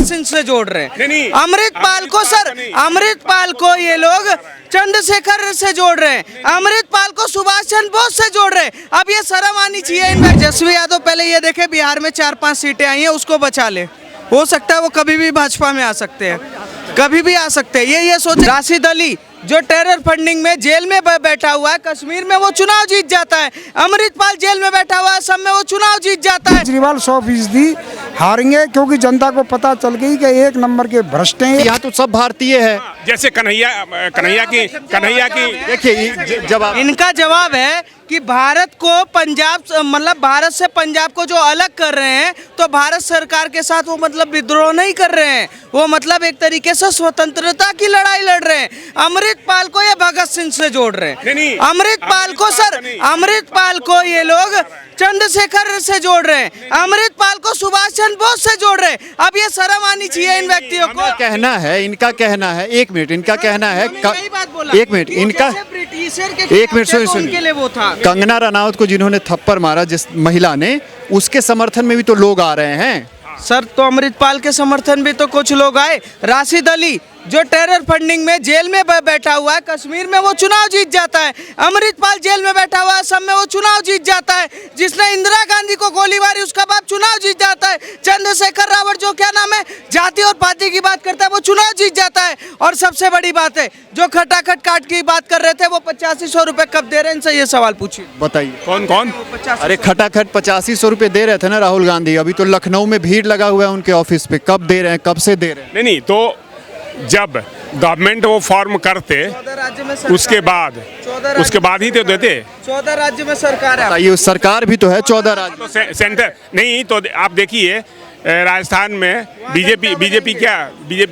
भगत सिंह से जोड़ रहे हैं, अमृतपाल को सर, अमृतपाल को ये लोग चंद्रशेखर से जोड़ रहे हैं, अमृतपाल को सुभाष चंद्र बोस से जोड़ रहे हैं। अब ये शर्म आनी चाहिए इनमें। तेजस्वी यादव पहले ये देखे बिहार में 4-5 सीटें आई हैं, उसको बचा ले, हो सकता है वो कभी भी भाजपा में आ सकते हैं, कभी भी आ सकते हैं। ये सोचे राशिद अली जो टेरर फंडिंग में जेल में बैठा हुआ है, कश्मीर में वो चुनाव जीत जाता है, अमृतपाल जेल में बैठा हुआ है, सब में वो चुनाव जीत जाता है। केजरीवाल 100% हारेंगे क्योंकि जनता को पता चल गई कि एक नंबर के भ्रष्ट हैं। यहाँ तो सब भारतीय है। जैसे कन्हैया की देखिए जवाब, इनका जवाब है कि भारत को पंजाब, मतलब भारत से पंजाब को जो अलग कर रहे हैं, तो भारत सरकार के साथ वो मतलब विद्रोह नहीं कर रहे हैं, वो मतलब एक तरीके से स्वतंत्रता की लड़ाई लड़ रहे हैं। अमृतपाल को ये भगत सिंह से जोड़ रहे हैं, अमृतपाल को सर, अमृतपाल को ये लोग चंद्रशेखर से जोड़ रहे हैं, अमृतपाल को सुभाष चंद्र बोस से जोड़ रहे हैं। अब ये शर्म आनी चाहिए इन व्यक्तियों को। कहना है, इनका कहना है, एक मिनट, इनका कहना है, एक मिनट, इनका एक मिनट सुनिए, वो था कंगना रनावत को जिन्होंने थप्पड़ मारा जिस महिला ने, उसके समर्थन में भी तो लोग आ रहे हैं सर। तो अमृतपाल के समर्थन भी तो कुछ लोग आए। राशिद अली जो टेरर फंडिंग में जेल में बैठा हुआ है, कश्मीर में वो चुनाव जीत जाता है, अमृतपाल जेल में बैठा हुआ है, सब में वो चुनाव जीत जाता है। जिसने इंदिरा गांधी को गोली मारी उसका बाप चुनाव जीत जाता है। चंद्रशेखर रावत जो क्या नाम है, जाति और पाति की बात करता है, वो चुनाव जीत जाता है। और सबसे बड़ी बात है, जो खटाखट काट की बात कर रहे थे, वो 8500 रुपए कब दे रहे हैं, इनसे ये सवाल पूछिए। बताइए कौन? अरे खटाखट 8500 रुपए दे रहे थे ना राहुल गांधी, अभी तो लखनऊ में भीड़ लगा हुआ है उनके ऑफिस पे, कब दे रहे हैं, कब से दे रहे हैं? नहीं तो जब गवर्नमेंट वो फॉर्म करते उसके बाद ही तो देते। 14 राज्य में सरकार है, ये सरकार भी तो है 14 राज्य तो सेंटर नहीं, तो आप देखिए राजस्थान में बीजेपी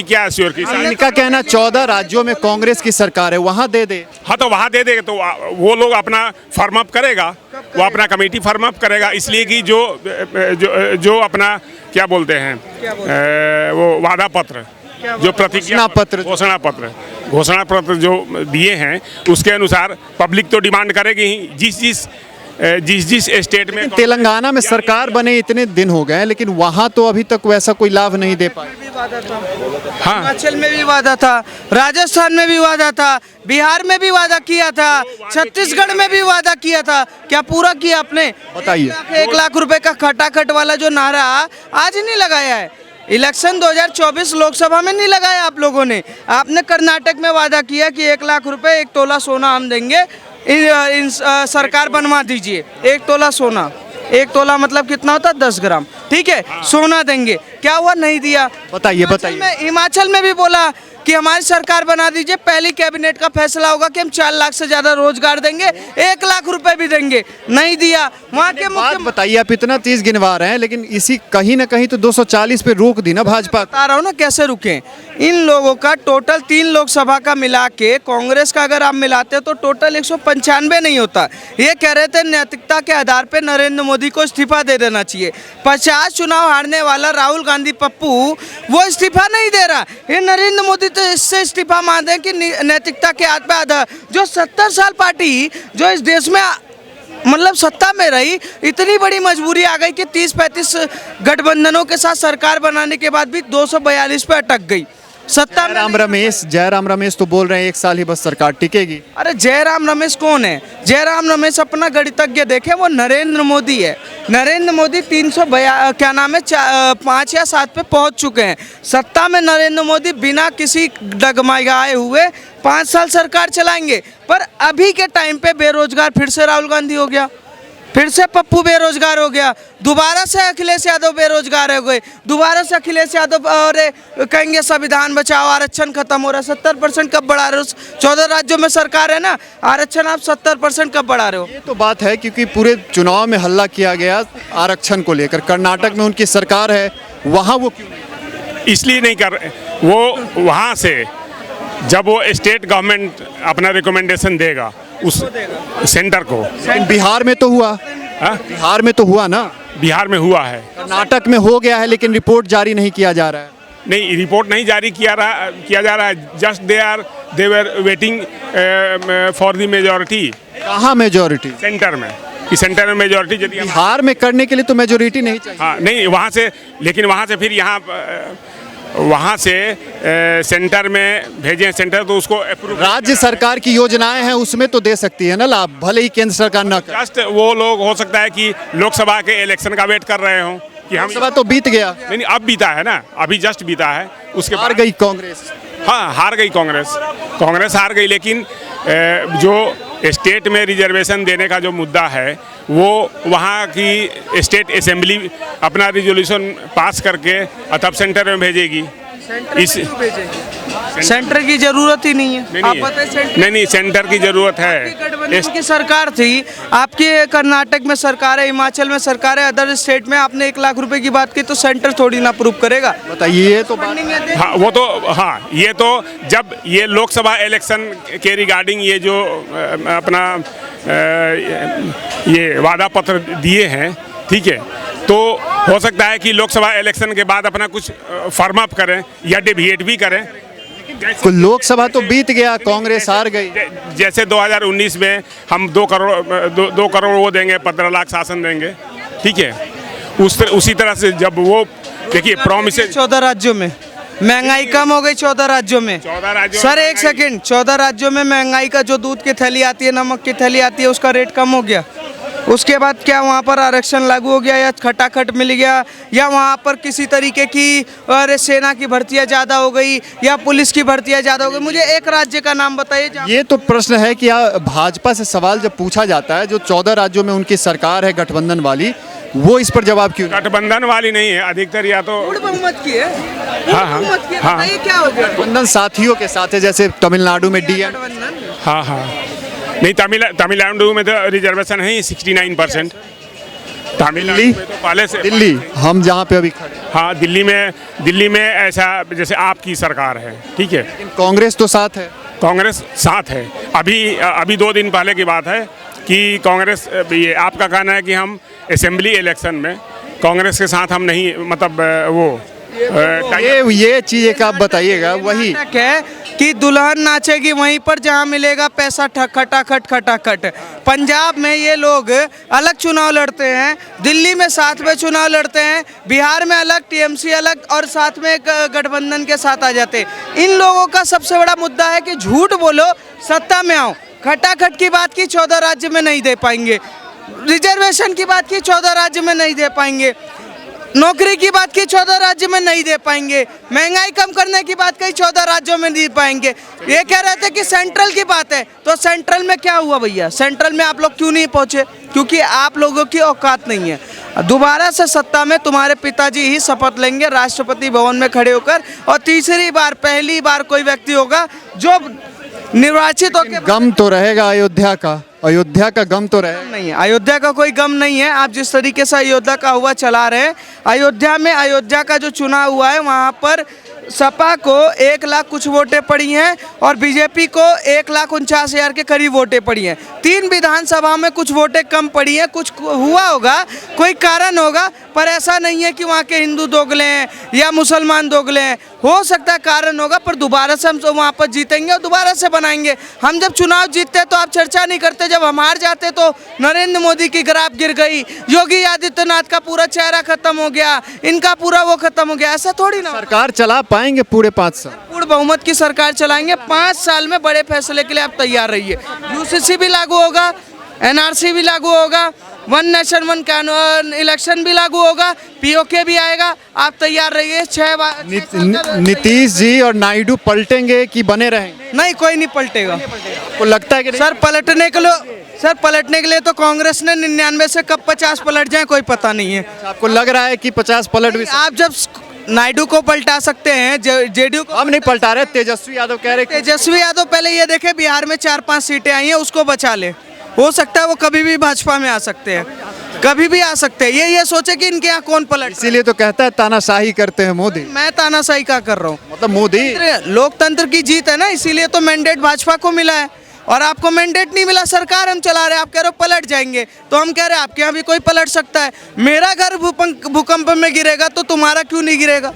क्या श्योर की। इनका कहना 14 राज्यों में कांग्रेस की सरकार है, वहाँ दे दे। हाँ तो वहाँ दे देगा, तो वो लोग अपना फॉर्म अप करेगा, वो अपना कमेटी फॉर्म अप करेगा, इसलिए कि जो अपना क्या बोलते हैं वो वादा पत्र, जो प्रतिज्ञा पत्र, घोषणा पत्र जो दिए हैं, उसके अनुसार पब्लिक तो डिमांड करेगी ही। जिस स्टेट में तेलंगाना में सरकार बने इतने दिन हो गए, लेकिन वहाँ तो अभी तक वैसा कोई लाभ नहीं दे पाए। हाँ, हिमाचल में भी वादा था, राजस्थान में भी वादा था, बिहार में भी वादा किया था, छत्तीसगढ़ में भी वादा किया था, क्या पूरा किया आपने? बताइए। 1 लाख रुपए का खटाखट वाला जो नारा आज नहीं लगाया है, इलेक्शन 2024 लोकसभा में नहीं लगाया आप लोगों ने। आपने कर्नाटक में वादा किया कि 1 लाख रुपए 1 तोला सोना हम देंगे, सरकार बनवा दीजिए। 1 तोला सोना, 1 तोला मतलब कितना होता है, 10 ग्राम, ठीक है, सोना देंगे। क्या हुआ, नहीं दिया। बताइए। हिमाचल में भी बोला कि हमारी सरकार बना दीजिए, पहली कैबिनेट का फैसला होगा कि हम 4 लाख से ज्यादा रोजगार देंगे, 1 लाख रुपए भी देंगे, नहीं दिया। वहाँ के मुख्य बताइए, आप इतना चीज गिनवा रहे हैं, लेकिन इसी कहीं ना कहीं तो 240 पे रोक दी ना भाजपा। बता रहा हूँ ना कैसे रुके। इन लोगों का टोटल 3 लोकसभा का मिला के, कांग्रेस का अगर आप मिलाते तो टोटल 195 नहीं होता। ये कह रहे थे नैतिकता के आधार पे नरेंद्र मोदी को इस्तीफा दे देना चाहिए। 50 चुनाव हारने वाला राहुल गांधी पप्पू वो इस्तीफा नहीं दे रहा। ये नरेंद्र मोदी तो इससे इस्तीफा मांगते हैं कि नैतिकता के आधार। जो 70 साल पार्टी जो इस देश में मतलब सत्ता में रही, इतनी बड़ी मजबूरी आ गई कि 30-35 गठबंधनों के साथ सरकार बनाने के बाद भी 242 पे अटक गई सत्ता में। जयराम रमेश तो बोल रहे हैं 1 साल ही बस सरकार टिकेगी। अरे जयराम रमेश कौन है? जयराम रमेश अपना गणितज्ञ देखे, वो नरेंद्र मोदी है। नरेंद्र मोदी 5 या 7 पे पहुंच चुके हैं सत्ता में। नरेंद्र मोदी बिना किसी डगमगाए हुए 5 साल सरकार चलाएंगे। पर अभी के टाइम पे बेरोजगार फिर से राहुल गांधी हो गया, फिर से पप्पू बेरोजगार हो गया, दोबारा से अखिलेश यादव बेरोजगार हो गए, दोबारा से अखिलेश यादव और कहेंगे संविधान बचाओ, आरक्षण खत्म हो रहा है। 70% कब बढ़ा रहे हो? 14 राज्यों में सरकार है ना, आरक्षण आप 70% कब बढ़ा रहे हो? ये तो बात है, क्योंकि पूरे चुनाव में हल्ला किया गया आरक्षण को लेकर। कर्नाटक में उनकी सरकार है, वहाँ वो क्यों इसलिए नहीं कर रहे वो? वहाँ से जब वो स्टेट गवर्नमेंट अपना रिकमेंडेशन देगा उस सेंटर को। बिहार में तो हुआ। बिहार में तो हुआ ना, बिहार में हुआ है, कर्नाटक में हो गया है, लेकिन रिपोर्ट जारी नहीं किया जा रहा है। नहीं, रिपोर्ट नहीं जारी किया जा रहा है। Just they were waiting for the majority. कहाँ मेजॉरिटी? सेंटर में, कि सेंटर में मेजॉरिटी यदि बिहार में करने के लिए तो मेजॉरिटी नहीं चाहिए। हाँ नहीं, वहाँ से, लेकिन वहाँ से फिर यहाँ वहाँ से सेंटर में भेजें, सेंटर तो उसको अप्रूव। राज्य सरकार की योजनाएं हैं उसमें तो दे सकती है ना लाभ, भले ही केंद्र सरकार ना करे। जस्ट वो लोग हो सकता है कि लोकसभा के इलेक्शन का वेट कर रहे हों कि हम लोकसभा तो बीत गया, नहीं अब बीता है ना, अभी जस्ट बीता है, उसके हार बाद गई कांग्रेस। हाँ हार गई कांग्रेस हार गई, लेकिन जो स्टेट में रिजर्वेशन देने का जो मुद्दा है वो वहाँ की स्टेट असेंबली अपना रिजोल्यूशन पास करके तब सेंटर में भेजेगी। इस सेंटर की जरूरत ही नहीं है। आप बताइए, नहीं सेंटर की जरूरत है। गठबंधन की सरकार थी, आपके कर्नाटक में सरकार है, हिमाचल में सरकार है, अदर स्टेट में आपने 1 लाख रुपए की बात की तो सेंटर थोड़ी ना अप्रूव करेगा। बताइए, ये तो हाँ वो तो हाँ, ये तो जब ये लोकसभा इलेक्शन के रिगार्डिंग ये जो अपना ये वादा पत्र दिए हैं, ठीक है, तो हो सकता है कि लोकसभा इलेक्शन के बाद अपना कुछ फॉर्म अप करें या डिविएट भी करें। लोकसभा तो बीत गया, कांग्रेस हार गई। जैसे 2019 में हम 2 करोड़ वो देंगे, 15 लाख शासन देंगे, ठीक है, उसी तरह से जब वो देखिए प्रॉमिस 14 राज्यों में महंगाई कम हो गई, 14 राज्यों में। 14 राज्यों सर एक सेकंड, 14 राज्यों में महंगाई का जो दूध की थैली आती है, नमक की थैली आती है, उसका रेट कम हो गया। उसके बाद क्या वहाँ पर आरक्षण लागू हो गया या खटाखट मिल गया, या वहाँ पर किसी तरीके की सेना की भर्तियाँ ज़्यादा हो गई या पुलिस की भर्तियाँ ज़्यादा हो गई? मुझे एक राज्य का नाम बताइए। ये तो प्रश्न है कि भाजपा से सवाल जब पूछा जाता है, जो 14 राज्यों में उनकी सरकार है गठबंधन वाली, वो इस पर जवाब क्यों? गठबंधन वाली नहीं है, अधिकतर या तो बहुमत की है। हाँ, बताइए क्या हो गया? गठबंधन साथियों के साथ है, जैसे तमिलनाडु में डीएम। हाँ हाँ, नहीं तमिलनाडु में तो रिजर्वेशन है ही 69%। तमिलनाडु में तो पहले से दिल्ली, हम जहाँ पे अभी खड़े, हाँ दिल्ली में ऐसा जैसे आपकी सरकार है, ठीक है, कांग्रेस तो साथ है। कांग्रेस साथ है। अभी 2 दिन पहले की बात है कि कांग्रेस, ये आपका कहना है कि हम असेंबली इलेक्शन में कांग्रेस के साथ हम नहीं, मतलब वो ये चीज एक आप बताइएगा। वही है कि दुल्हन नाचेगी वहीं पर जहां मिलेगा पैसा, खटाखट। पंजाब में ये लोग अलग चुनाव लड़ते हैं, दिल्ली में साथ में चुनाव लड़ते हैं, बिहार में अलग, टीएमसी अलग, और साथ में गठबंधन के साथ आ जाते हैं। इन लोगों का सबसे बड़ा मुद्दा है कि झूठ बोलो, सत्ता में आओ। खटाखट की बात की 14 राज्य में नहीं दे पाएंगे, रिजर्वेशन की बात की 14 राज्य में नहीं दे पाएंगे, नौकरी की बात की 14 राज्य में नहीं दे पाएंगे, महंगाई कम करने की बात कही 14 राज्यों में नहीं पाएंगे। ये कह रहे थे कि सेंट्रल की बात है, तो सेंट्रल में क्या हुआ भैया? सेंट्रल में आप लोग क्यों नहीं पहुंचे? क्योंकि आप लोगों की औकात नहीं है। दोबारा से सत्ता में तुम्हारे पिताजी ही शपथ लेंगे राष्ट्रपति भवन में खड़े होकर, और तीसरी बार, पहली बार कोई व्यक्ति होगा जो निर्वाचित होकर। गम तो रहेगा अयोध्या का गम तो रहेगा। नहीं है, अयोध्या का कोई गम नहीं है। आप जिस तरीके से अयोध्या का हुआ चला रहे हैं, अयोध्या का जो चुनाव हुआ है वहाँ पर सपा को 1 लाख कुछ वोटें पड़ी हैं और बीजेपी को 1,49,000 के करीब वोटें पड़ी हैं। 3 विधानसभा में कुछ वोटें कम पड़ी हैं, कुछ हुआ होगा, कोई कारण होगा, पर ऐसा नहीं है कि वहाँ के हिंदू दोगले हैं या मुसलमान दोगले हैं। हो सकता है कारण होगा, पर दोबारा से हम तो वहाँ पर जीतेंगे और दोबारा से बनाएंगे। हम जब चुनाव जीतते हैं तो आप चर्चा नहीं करते, जब हम हार जाते तो नरेंद्र मोदी की ग्राफ गिर गई, योगी आदित्यनाथ का पूरा चेहरा खत्म हो गया, इनका पूरा वो खत्म हो गया। ऐसा थोड़ी ना। सरकार चला पाएंगे पूरे 5 साल? पूर्ण बहुमत की सरकार चलाएंगे। 5 साल में बड़े फैसले के लिए आप तैयार रहिए। यूसीसी भी लागू होगा, एनआरसी भी लागू होगा, 1 नेशन 1 कैन इलेक्शन भी लागू होगा, पीओके भी आएगा। आप तैयार रहिए। 6 बार नीतीश जी और नायडू पलटेंगे कि बने रहेंगे? नहीं, कोई नहीं पलटेगा। आपको लगता है कि सर पलटने के लिए तो कांग्रेस ने 99 से कब 50 पलट जाए कोई पता नहीं है। आपको लग रहा है कि 50 पलट भी? आप जब नायडू को पलटा सकते हैं, जेडीयू को हम नहीं पलटा रहे, तेजस्वी यादव कह रहे। तेजस्वी यादव पहले ये देखे बिहार में 4-5 सीटें आई हैं, उसको बचा ले। हो सकता है वो कभी भी भाजपा में आ सकते हैं, कभी भी आ सकते हैं। ये सोचे कि इनके यहाँ कौन पलट। इसीलिए तो कहता है तानाशाही करते हैं मोदी। मैं तानाशाही क्या कर रहा हूँ? मतलब मोदी लोकतंत्र की जीत है ना, इसीलिए तो मैंडेट भाजपा को मिला है और आपको मैंडेट नहीं मिला। सरकार हम चला रहे हैं, आप कह रहे हो पलट जाएंगे, तो हम कह रहे हैं आपके यहाँ भी कोई पलट सकता है। मेरा घर भूकंप में गिरेगा तो तुम्हारा क्यों नहीं गिरेगा?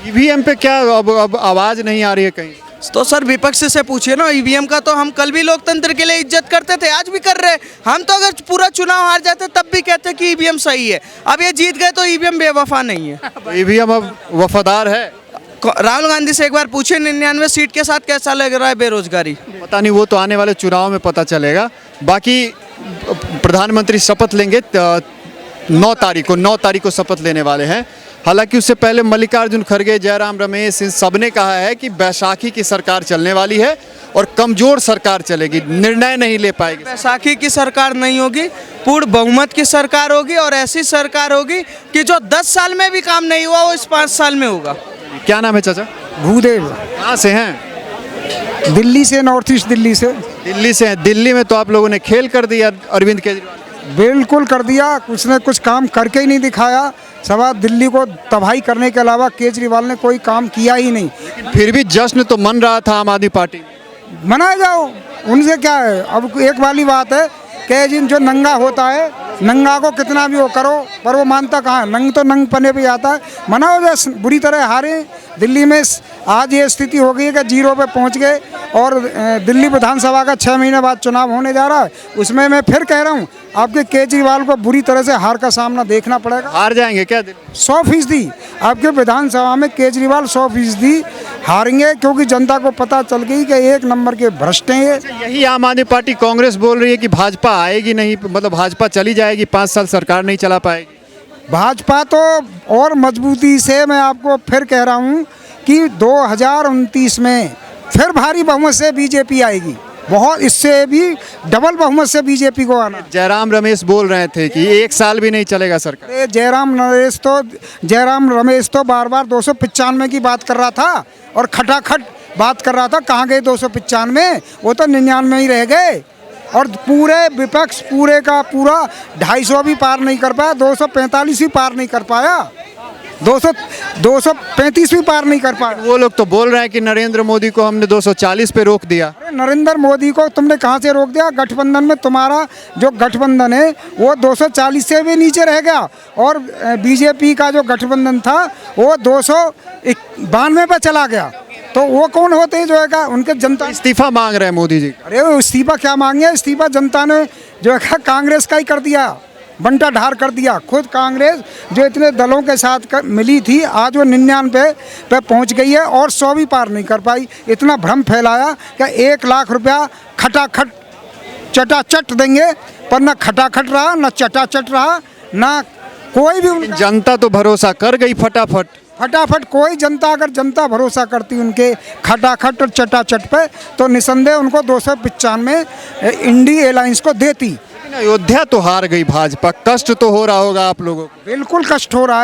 ईवीएम पे क्या अब आवाज नहीं आ रही है कहीं? तो सर विपक्ष से पूछिए ना। ईवीएम का तो हम कल भी लोकतंत्र के लिए इज्जत करते थे, आज भी कर रहे हैं। हम तो अगर पूरा चुनाव हार जाते तब भी कहते कि ईवीएम सही है। अब ये जीत गए तो ईवीएम बेवफा नहीं है। ईवीएम अब वफादार है। राहुल गांधी से एक बार पूछे 99 सीट के साथ कैसा लग रहा है बेरोजगारी। पता नहीं, वो तो आने वाले चुनाव में पता चलेगा। बाकी प्रधानमंत्री शपथ लेंगे 9 तारीख को शपथ लेने वाले हैं। हालांकि उससे पहले मल्लिकार्जुन खड़गे, जयराम रमेश, इन सब ने कहा है कि बैसाखी की सरकार चलने वाली है और कमजोर सरकार चलेगी, निर्णय नहीं ले पाएगी। बैसाखी की सरकार नहीं होगी, पूर्ण बहुमत की सरकार होगी और ऐसी सरकार होगी कि जो 10 साल में भी काम नहीं हुआ वो इस 5 साल में होगा। क्या नाम है चाचा? भूदेव, कहाँ से हैं? दिल्ली से, नॉर्थ ईस्ट दिल्ली से। दिल्ली से हैं। दिल्ली में तो आप लोगों ने खेल कर दिया अरविंद केजरीवाल। बिल्कुल कर दिया, कुछ ने कुछ काम करके ही नहीं दिखाया। सवा दिल्ली को तबाही करने के अलावा केजरीवाल ने कोई काम किया ही नहीं। लेकिन फिर भी जश्न तो मन रहा था आम आदमी पार्टी। मनाए जाओ, उनसे क्या है। अब एक वाली बात है कि जिन जो नंगा होता है, नंगा को कितना भी वो करो पर वो मानता कहाँ है। नंग तो नंग पने पे आता है। मनाओ जैसे बुरी तरह हारे। दिल्ली में आज ये स्थिति हो गई है कि 0 पे पहुंच गए और दिल्ली विधानसभा का 6 महीने बाद चुनाव होने जा रहा है। उसमें मैं फिर कह रहा हूँ आपके केजरीवाल को बुरी तरह से हार का सामना देखना पड़ेगा। हार जाएंगे क्या दिल्ली? 100% आपके विधानसभा में केजरीवाल 100% हारेंगे, क्योंकि जनता को पता चल गई कि 1 नंबर के भ्रष्ट हैं ये। यही आम आदमी पार्टी कांग्रेस बोल रही है कि भाजपा आएगी नहीं, मतलब भाजपा चली जाएगी, 5 साल सरकार नहीं चला पाएगी। भाजपा तो और मजबूती से, मैं आपको फिर कह रहा हूँ कि 2029 में फिर भारी बहुमत से बीजेपी आएगी। बहुत, इससे भी डबल बहुमत से बीजेपी को आना। जयराम रमेश बोल रहे थे कि 1 साल भी नहीं चलेगा सरकार। अरे जयराम रमेश तो बार बार 295 की बात कर रहा था और खटाखट बात कर रहा था। कहाँ गए 295? वो तो 99 ही रह गए। और पूरे विपक्ष पूरे का पूरा 250 भी पार नहीं कर पाया, 245 भी पार नहीं कर पाया, 235 भी पार नहीं कर पाया। वो लोग तो बोल रहे हैं कि नरेंद्र मोदी को हमने 240 पे रोक दिया। अरे नरेंद्र मोदी को तुमने कहाँ से रोक दिया? गठबंधन में तुम्हारा जो गठबंधन है वो 240 से भी नीचे रह गया और बीजेपी का जो गठबंधन था वो 292 पे चला गया। तो वो कौन होते हैं जो है का उनके जनता इस्तीफा मांग रहे हैं मोदी जी। अरे वो इस्तीफा क्या मांगे? इस्तीफा जनता ने जो है कांग्रेस का ही कर दिया, बंटा ढार कर दिया। खुद कांग्रेस जो इतने दलों के साथ मिली थी, आज वो 99 पे पहुंच गई है और 100 भी पार नहीं कर पाई। इतना भ्रम फैलाया कि 1 लाख रुपया खटाखट चटाचट देंगे, पर ना खटाखट रहा, ना चटाचट रहा, ना कोई भी। जनता तो भरोसा कर गई फटाफट। कोई जनता, अगर जनता भरोसा करती उनके खटाखट और चटाचट पे तो निसंदेह उनको 295 इंडी एलायंस को देती। अयोध्या तो हार गई भाजपा, कष्ट तो हो रहा होगा आप लोगों को। बिल्कुल कष्ट हो रहा है।